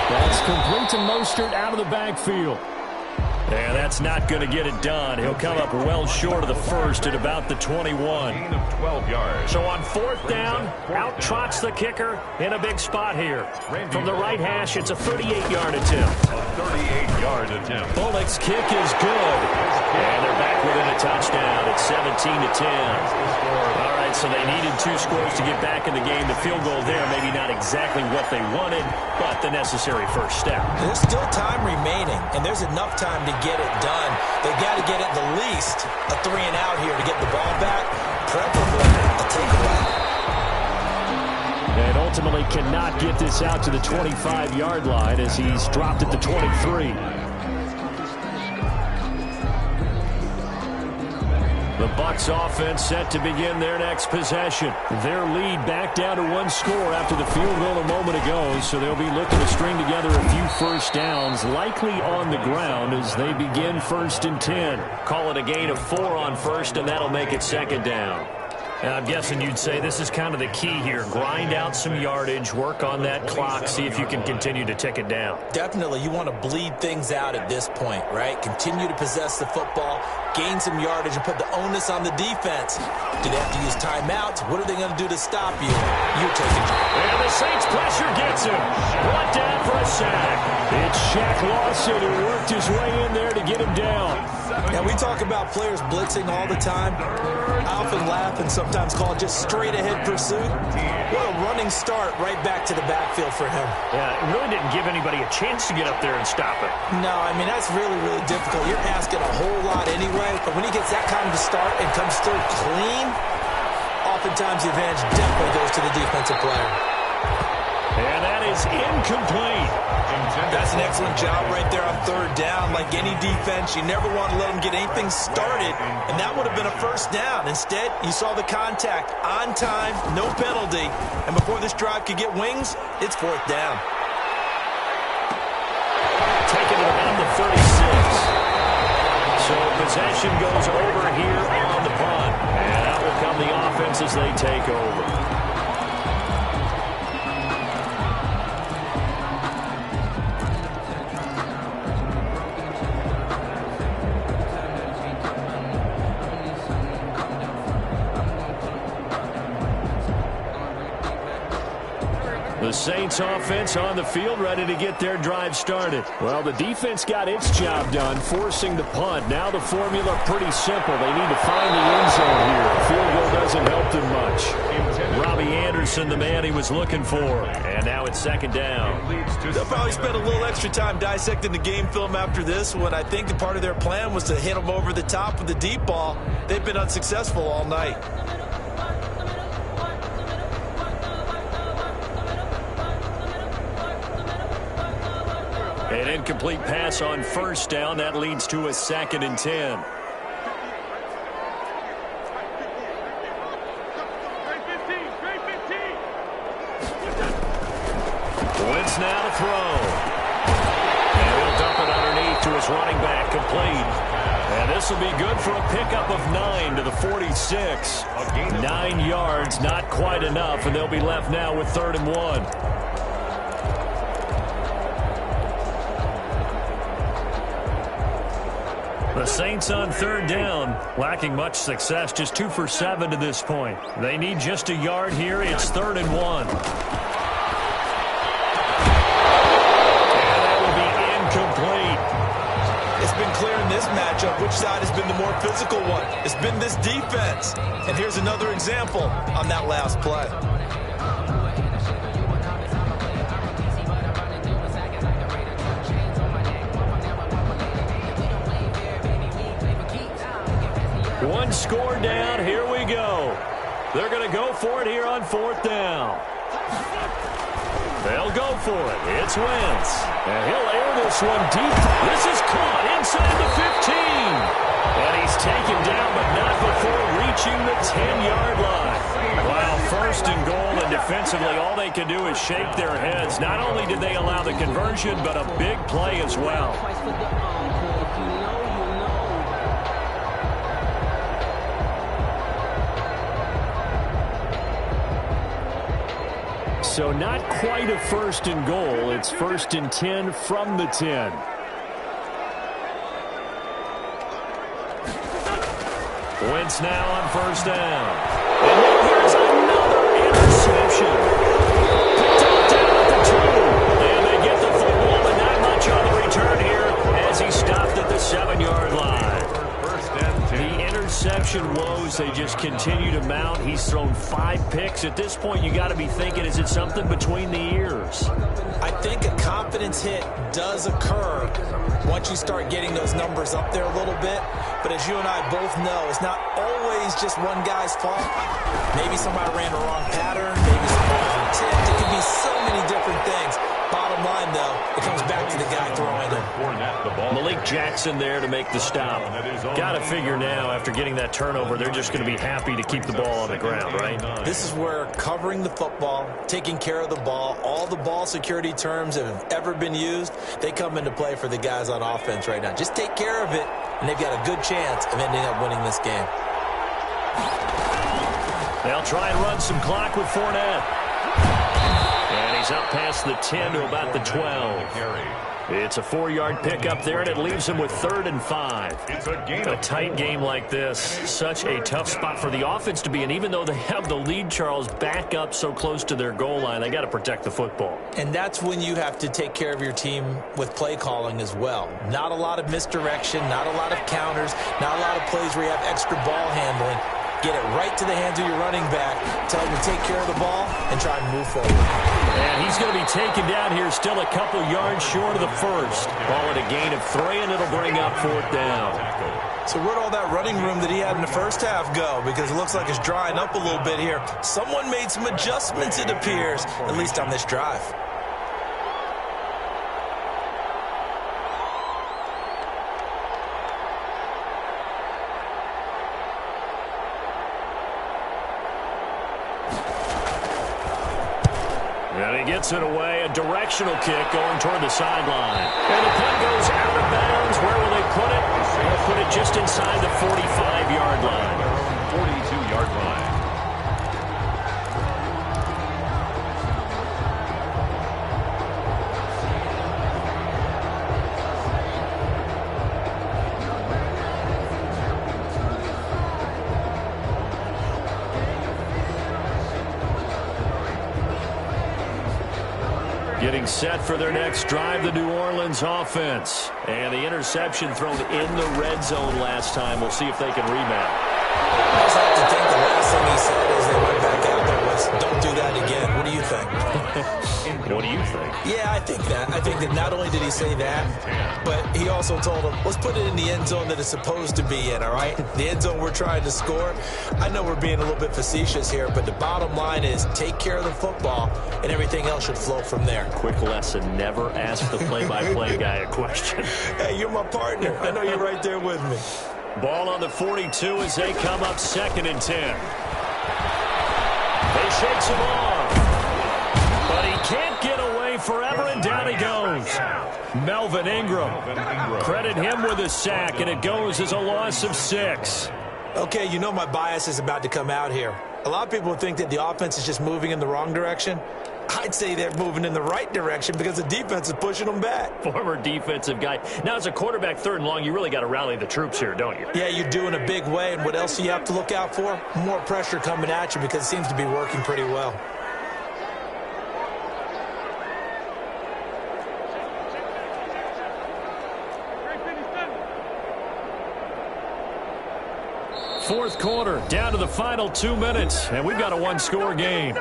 That's complete to Mostert out of the backfield. And that's not going to get it done. He'll come up well short of the first at about the 21. Gain of 12 yards. So on 4th down, out trots the kicker in a big spot here. From the right hash, it's a 38-yard attempt. A 38-yard attempt. Bullock's kick is good. And they're back within a touchdown at 17-10. All right, so they needed 2 scores to get back in the game. The field goal there, maybe not exactly what they wanted, but the necessary first step. There's still time remaining, and there's enough time to get it done. They've got to get at the least a 3 and out here to get the ball back, preferably a takeaway. And ultimately cannot get this out to the 25-yard line as he's dropped at the 23. The Bucs offense set to begin their next possession. Their lead back down to one score after the field goal a moment ago, so they'll be looking to string together a few first downs, likely on the ground as they begin 1st and 10. Call it a gain of 4 on first, and that'll make it 2nd down. I'm guessing you'd say this is kind of the key here. Grind out some yardage, work on that clock, see if you can continue to tick it down. Definitely, you want to bleed things out at this point, right? Continue to possess the football, gain some yardage, and put the onus on the defense. Do they have to use timeouts? What are they going to do to stop you? You take it. And the Saints pressure gets him. Brought down for a sack. It's Shaq Lawson who worked his way in there to get him down. Now, we talk about players blitzing all the time. I often laugh and sometimes call it just straight-ahead pursuit. What a running start right back to the backfield for him. Yeah, it really didn't give anybody a chance to get up there and stop it. No, I mean, that's really, really difficult. You're asking a whole lot anyway, but when he gets that kind of a start and comes through clean, oftentimes the advantage definitely goes to the defensive player. And that is incomplete. That's an excellent job right there on 3rd down. Like any defense, you never want to let them get anything started, and that would have been a first down. Instead, you saw the contact on time, no penalty, and before this drive could get wings, it's 4th down. Taken to about the 36. So possession goes over here on the punt, and out will come the offense as they take over. The Saints offense on the field ready to get their drive started. Well, the defense got its job done, forcing the punt. Now the formula pretty simple. They need to find the end zone here. The field goal doesn't help them much. Robbie Anderson, the man he was looking for. And now it's 2nd down. They'll probably spend a little extra time dissecting the game film after this one. I think a part of their plan was to hit them over the top with the deep ball. They've been unsuccessful all night. An incomplete pass on 1st down. That leads to a 2nd and 10. Wentz now to throw. And he'll dump it underneath to his running back, complete. And this will be good for a pickup of 9 to the 46. 9 yards, not quite enough, and they'll be left now with 3rd and 1. The Saints on 3rd down, lacking much success, just 2 for 7 to this point. They need just a yard here. It's 3rd and 1. And that will be incomplete. It's been clear in this matchup which side has been the more physical one. It's been this defense. And here's another example on that last play. One score down. Here we go. They're going to go for it here on 4th down. They'll go for it. It's Wentz. And he'll air this one deep. This is caught inside the 15. And he's taken down, but not before reaching the 10-yard line. Wow, 1st and goal, and defensively all they can do is shake their heads. Not only did they allow the conversion, but a big play as well. So not quite a 1st and goal. It's 1st and 10 from the 10. Wentz now on 1st down. And now here's another interception. Picked up down at the 2. And they get the football, but not much on the return here as he stopped at the 7-yard line. The interception woes, they just continue to mount. He's thrown 5 picks. At this point, you got to be thinking, is it something between the ears? I think a confidence hit does occur once you start getting those numbers up there a little bit. But as you and I both know, it's not always just one guy's fault. Maybe somebody ran the wrong pattern. Maybe somebody was tipped. It could be so many different things. Bottom line, though, it comes back to the guy throwing them. Malik Jackson there to make the stop. Got to figure now, after getting that turnover, they're just going to be happy to keep the ball on the ground, right? This is where covering the football, taking care of the ball, all the ball security terms that have ever been used, they come into play for the guys on offense right now. Just take care of it, and they've got a good chance of ending up winning this game. They'll try and run some clock with Fournette. And he's up past the 10 to about the 12. It's a 4-yard pickup there, and it leaves him with 3rd and 5. A tight game like this, such a tough spot for the offense to be in. Even though they have the lead, Charles, back up so close to their goal line, they got to protect the football. And that's when you have to take care of your team with play calling as well. Not a lot of misdirection, not a lot of counters, not a lot of plays where you have extra ball handling. Get it right to the hands of your running back. Tell him to take care of the ball and try and move forward. And he's going to be taken down here, still a couple yards short of the first. Ball at a gain of 3, and it'll bring up 4th down. So where'd all that running room that he had in the first half go? Because it looks like it's drying up a little bit here. Someone made some adjustments, it appears, at least on this drive. And he gets it away, a directional kick going toward the sideline. And the punt goes out of bounds. Where will they put it? They'll put it just inside the 45-yard line. 42-yard line. Getting set for their next drive, the New Orleans offense. And the interception thrown in the red zone last time. We'll see if they can rebound. I just have to think the last thing he said as they went back out there was, don't do that again. What do you think? What do you think? Yeah, I think that. I think that not only did he say that, but he also told him, let's put it in the end zone that it's supposed to be in, all right? The end zone we're trying to score. I know we're being a little bit facetious here, but the bottom line is take care of the football, and everything else should flow from there. Quick lesson, never ask the play-by-play guy a question. Hey, you're my partner. I know you're right there with me. Ball on the 42 as they come up 2nd and 10. They shakes him off. But he can't get away forever, and down he goes. Melvin Ingram. Credit him with a sack, and it goes as a loss of 6. Okay, you know my bias is about to come out here. A lot of people think that the offense is just moving in the wrong direction. I'd say they're moving in the right direction because the defense is pushing them back. Former defensive guy. Now, as a quarterback 3rd and long, you really got to rally the troops here, don't you? Yeah, you do in a big way. And what else do you have to look out for? More pressure coming at you because it seems to be working pretty well. Fourth quarter, down to the final 2 minutes, and we've got a 1-score game.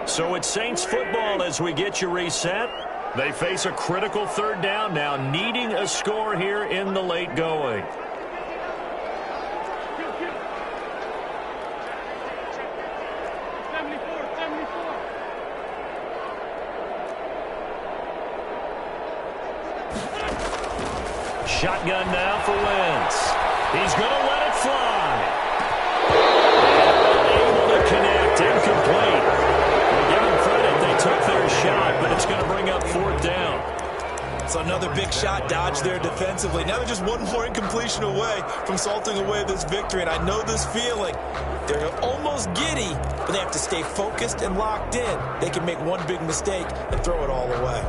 So it's Saints football as we get you reset. They face a critical 3rd down now, needing a score here in the late going. Shotgun now for Wentz. He's going to let it fly. Able to connect, incomplete. Give them credit, they took their shot, but it's going to bring up 4th down. So another big shot dodge there defensively. Now they're just one more incompletion away from salting away this victory, and I know this feeling. They're almost giddy, but they have to stay focused and locked in. They can make one big mistake and throw it all away.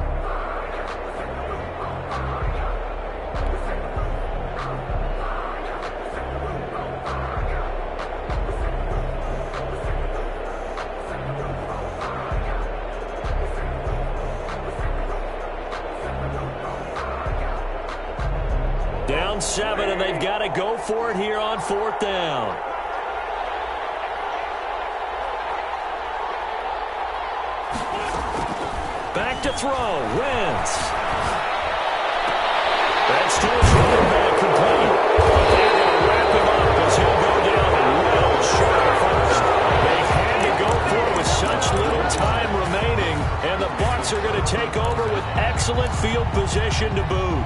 Down 7, and they've got to go for it here on 4th down. to throw. Wentz. That's to his running back, complete. But they're going to wrap him up as he'll go down well short of first. They had to go for it with such little time remaining, and the Bucs are going to take over with excellent field position to boot.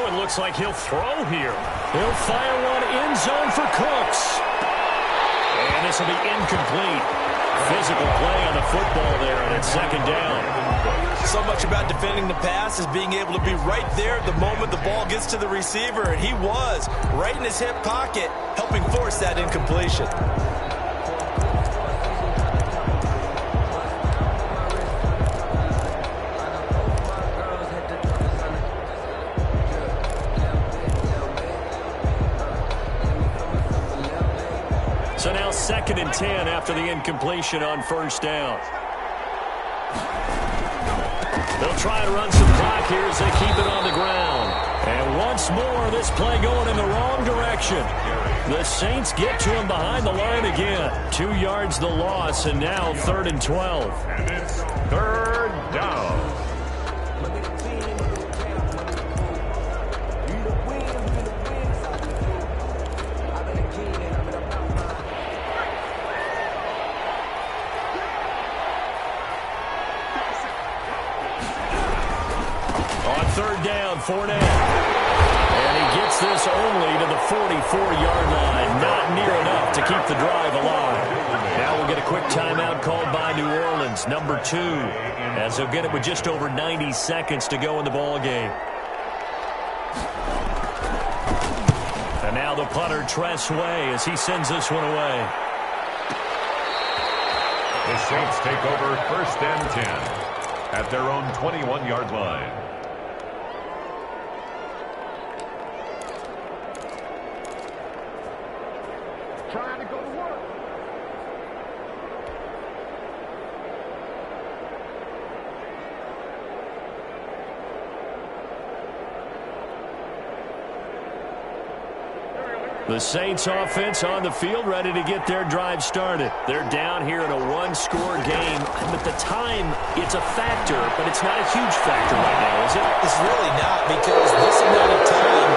Looks like he'll throw here. He'll fire one end zone for Cooks. And this will be incomplete. Physical play on the football there, and it's second down. So much about defending the pass is being able to be right there the moment the ball gets to the receiver, and he was right in his hip pocket, helping force that incompletion. So now 2nd and 10 after the incompletion on first down. They'll try to run some clock here as they keep it on the ground. And once more, this play going in the wrong direction. The Saints get to him behind the line again. 2 yards the loss, and now 3rd and 12. And it's 3rd down. Fournette. And he gets this only to the 44-yard line. Not near enough to keep the drive alive. Now we'll get a quick timeout called by New Orleans, number 2, as they'll get it with just over 90 seconds to go in the ball game. And now the punter, Tress Way, as he sends this one away. The Saints take over 1st and 10 at their own 21-yard line. Trying to go to work. The Saints offense on the field, ready to get their drive started. They're down here in a one-score game. But the time, it's a factor, but it's not a huge factor right now, is it? It's really not, because this amount of time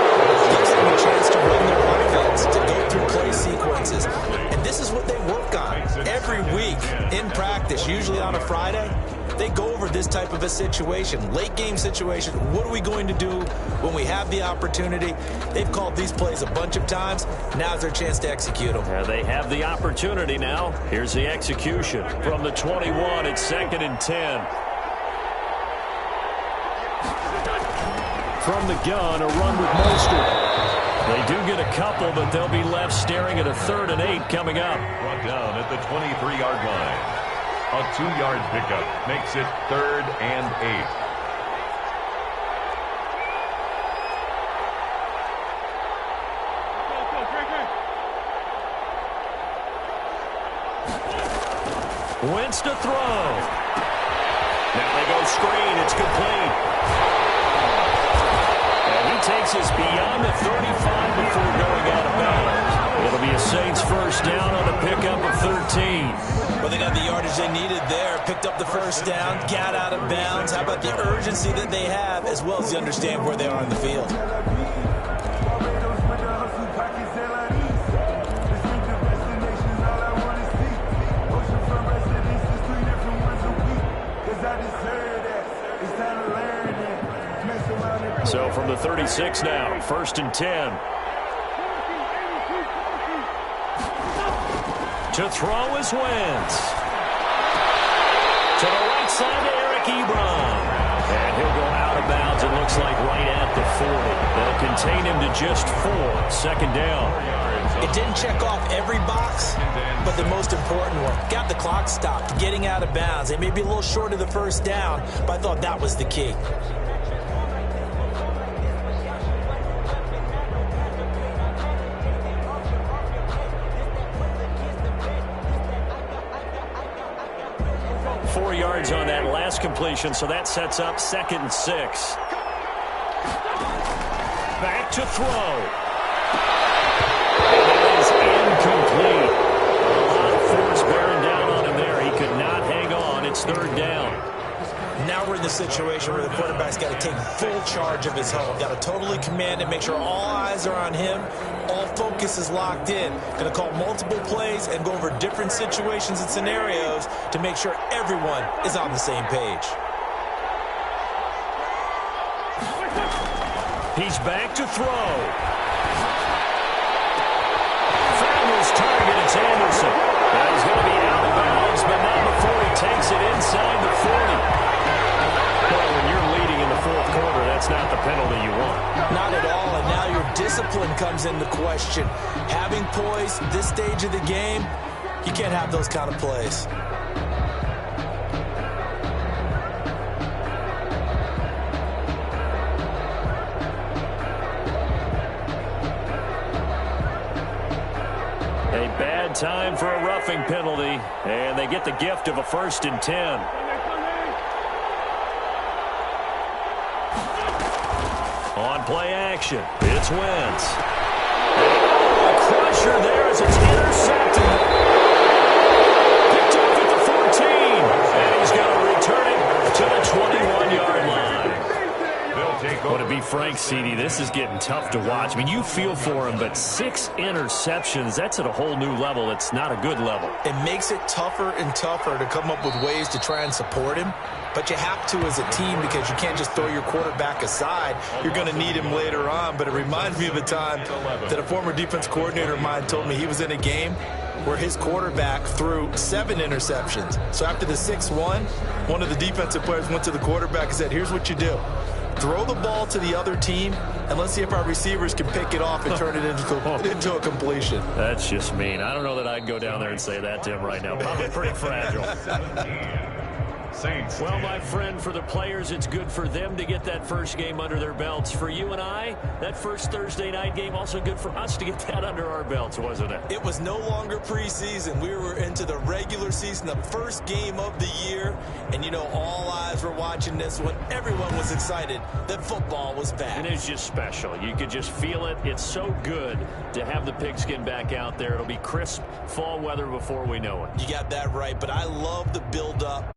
gives them a chance to run their offense, to go through play sequences. And this is what they work on every week in practice, usually on a Friday. They go over this type of a situation, late game situation. What are we going to do when we have the opportunity? They've called these plays a bunch of times. Now's their chance to execute them. They have the opportunity now. Here's the execution from the 21. It's 2nd and 10. From the gun, a run with Mostert. They do get a couple, but they'll be left staring at a 3rd and 8 coming up. Brought down at the 23-yard line. A 2-yard pickup makes it 3rd and 8. Wentz to throw. Now they go screen. It's complete. And he takes us beyond the 35 before going out of bounds. It'll be a Saints first down on a pickup of 13. Well, they got the yardage they needed there, picked up the first down, got out of bounds. How about the urgency that they have, as well as they understand where they are on the field? So from the 36 now, 1st and 10. To throw is Wentz. To the right side to Eric Ebron. And he'll go out of bounds, it looks like right at the 40. They'll contain him to just 4. 2nd down. It didn't check off every box, but the most important one. Got the clock stopped, getting out of bounds. They may be a little short of the first down, but I thought that was the key. 4 yards on that last completion, so that sets up 2nd and 6. Back to throw. It is incomplete. A lot of force bearing down on him there. He could not hang on. It's 3rd down. Now we're in the situation where the quarterback's got to take full charge of his home. Got to totally command it, make sure all eyes are on him. All focus is locked in. Going to call multiple plays and go over different situations and scenarios to make sure everyone is on the same page. He's back to throw. Found his target. It's Anderson. That is going to be out of bounds, but not before he takes it inside the 40. Well, when you're leading in the 4th quarter, that's not the penalty you want. Not at all, and now your discipline comes into question. Having poise this stage of the game, you can't have those kind of plays. A bad time for a roughing penalty, and they get the gift of a 1st and 10. On play action, it's Wentz. A crusher there as it's intercepted. Picked off at the 14, and he's going to return it to the 21-yard line. Well, to be frank, CD, this is getting tough to watch. I mean, you feel for him, but 6 interceptions, that's at a whole new level. It's not a good level. It makes it tougher and tougher to come up with ways to try and support him. But you have to as a team because you can't just throw your quarterback aside. You're going to need him later on. But it reminds me of a time that a former defense coordinator of mine told me he was in a game where his quarterback threw 7 interceptions. So after the 6th one of the defensive players went to the quarterback and said, here's what you do. Throw the ball to the other team, and let's see if our receivers can pick it off and turn it into a completion. That's just mean. I don't know that I'd go down there and say that to him right now. Probably pretty fragile. Saints. Well, my friend, for the players, it's good for them to get that first game under their belts. For you and I, that first Thursday night game, also good for us to get that under our belts, wasn't it? It was no longer preseason. We were into the regular season, the first game of the year. And, you know, all eyes were watching this one. Everyone was excited that football was back. And it's just special. You could just feel it. It's so good to have the pigskin back out there. It'll be crisp fall weather before we know it. You got that right, but I love the build-up.